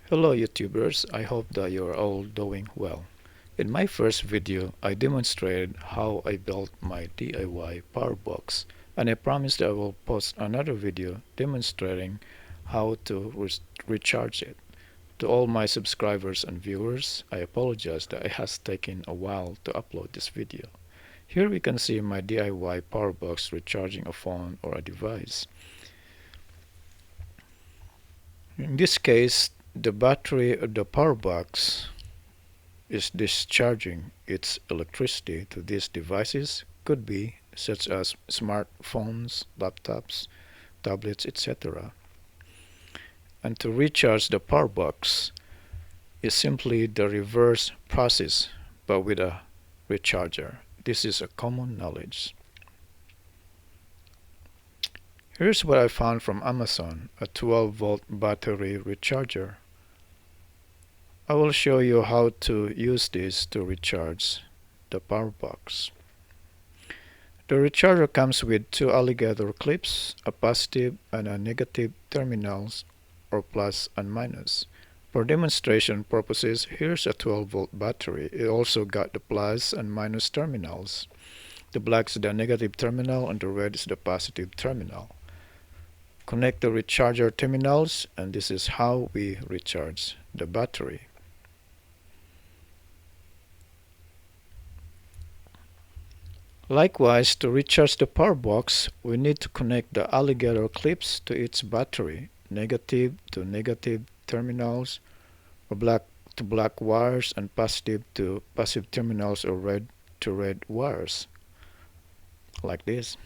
Hello YouTubers, I hope that you're all doing well. In my first video, I demonstrated how I built my DIY Powerbox, and I promised I will post another video demonstrating how to recharge it. To all my subscribers and viewers, I apologize that it has taken a while to upload this video. Here we can see my DIY Powerbox recharging a phone or a device. In this case, the battery of the power box is discharging its electricity to these devices, could be such as smartphones, laptops, tablets, etc. And to recharge the power box is simply the reverse process but with a recharger. This is a common knowledge. Here's what I found from Amazon, a 12-volt battery recharger. I will show you how to use this to recharge the power box. The recharger comes with two alligator clips, a positive and a negative terminals, or plus and minus. For demonstration purposes, here's a 12-volt battery. It also got the plus and minus terminals. The black is the negative terminal and the red is the positive terminal. Connect the recharger terminals, and this is how we recharge the battery. Likewise, to recharge the power box, we need to connect the alligator clips to its battery, negative to negative terminals, or black to black wires, and positive to positive terminals, or red to red wires, like this.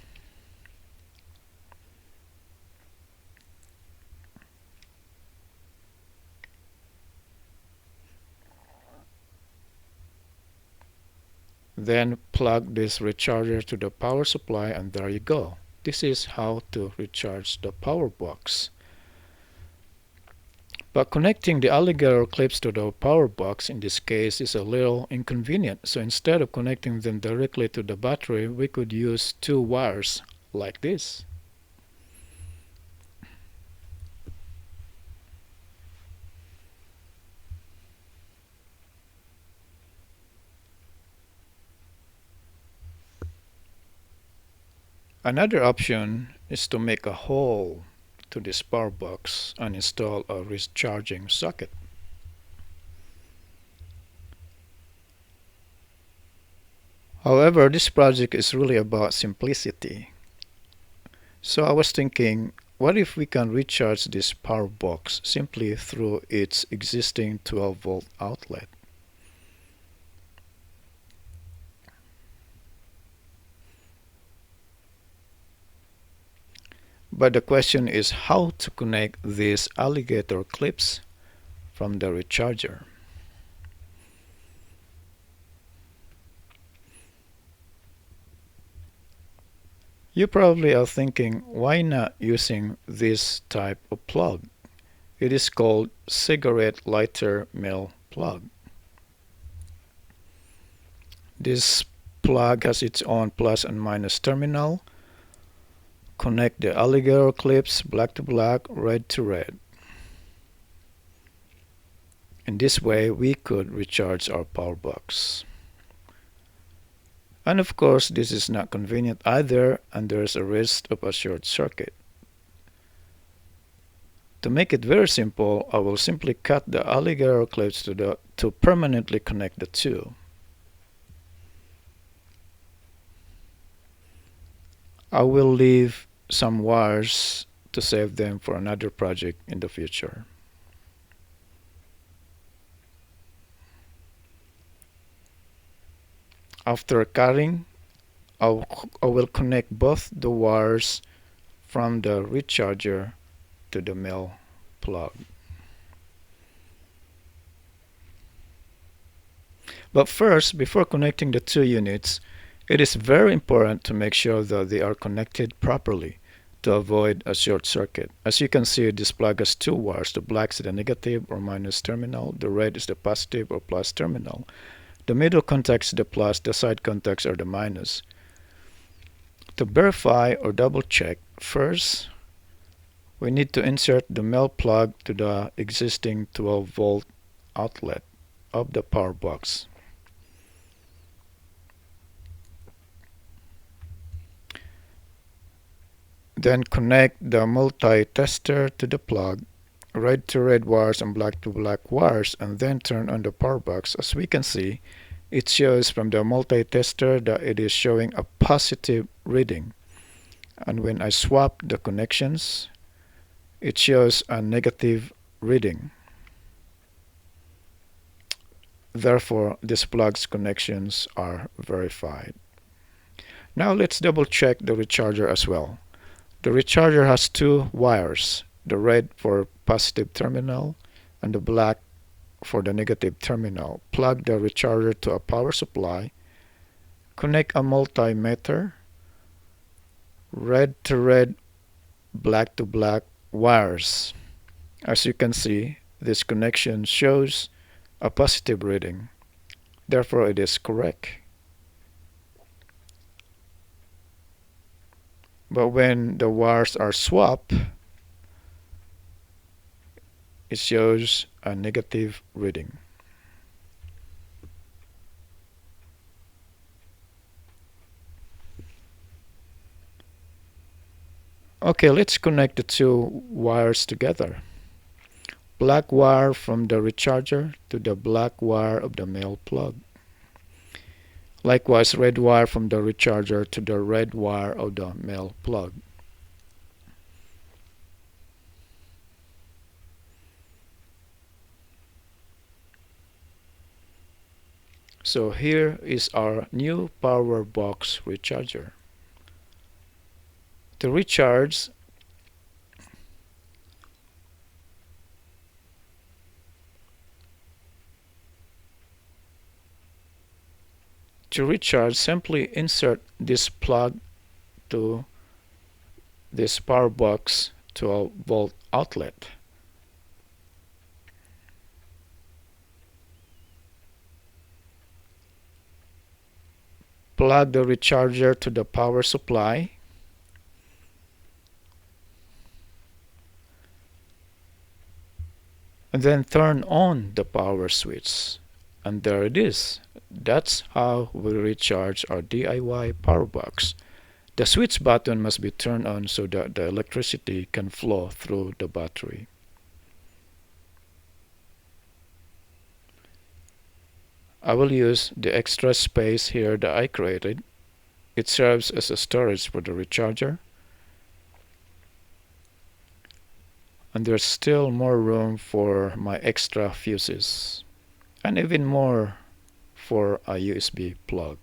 Then plug this recharger to the power supply, and there you go. This is how to recharge the power box. But connecting the alligator clips to the power box in this case is a little inconvenient. So instead of connecting them directly to the battery, we could use two wires like this. Another option is to make a hole to this power box and install a recharging socket. However, this project is really about simplicity. So I was thinking, what if we can recharge this power box simply through its existing 12-volt outlet? But the question is how to connect these alligator clips from the recharger. You probably are thinking, why not using this type of plug? It is called cigarette lighter male plug. This plug has its own plus and minus terminal. Connect the alligator clips black to black, red to red. In this way, we could recharge our power box. And of course, this is not convenient either, and there is a risk of a short circuit. To make it very simple, I will simply cut the alligator clips to permanently connect the two. I will leave some wires to save them for another project in the future. After cutting, I will connect both the wires from the recharger to the male plug. But first, before connecting the two units, it is very important to make sure that they are connected properly to avoid a short circuit. As you can see, this plug has two wires. The black is the negative or minus terminal. The red is the positive or plus terminal. The middle contacts the plus, the side contacts are the minus. To verify or double check, first We need to insert the male plug to the existing 12-volt outlet of the power box. Then connect the multi-tester to the plug, red to red wires and black to black wires, and then turn on the power box. As we can see, it shows from the multi-tester that it is showing a positive reading. And when I swap the connections, it shows a negative reading. Therefore, this plug's connections are verified. Now let's double check the recharger as well. The recharger has two wires, the red for positive terminal and the black for the negative terminal. Plug the recharger to a power supply, connect a multimeter, red to red, black to black wires. As you can see, this connection shows a positive reading. Therefore, it is correct. But when the wires are swapped, it shows a negative reading. Okay, let's connect the two wires together. Black wire from the recharger to the black wire of the male plug. Likewise, red wire from the recharger to the red wire of the male plug. So here is our new Powerbox recharger. To recharge, simply insert this plug to this Powerbox 12-volt outlet. Plug the recharger to the power supply. And then turn on the power switch. And there it is. That's how we recharge our DIY power box. The switch button must be turned on so that the electricity can flow through the battery. I will use the extra space here that I created. It serves as a storage for the recharger. And there's still more room for my extra fuses. And even more for a USB plug.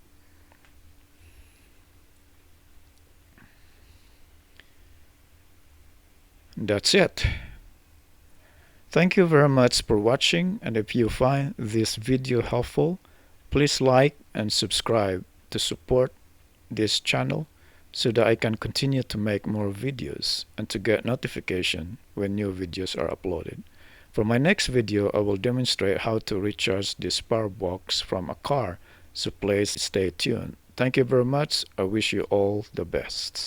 That's it. Thank you very much for watching, and if you find this video helpful, please like and subscribe to support this channel so that I can continue to make more videos and to get notification when new videos are uploaded. For my next video, I will demonstrate how to recharge this power box from a car, so please stay tuned. Thank you very much. I wish you all the best.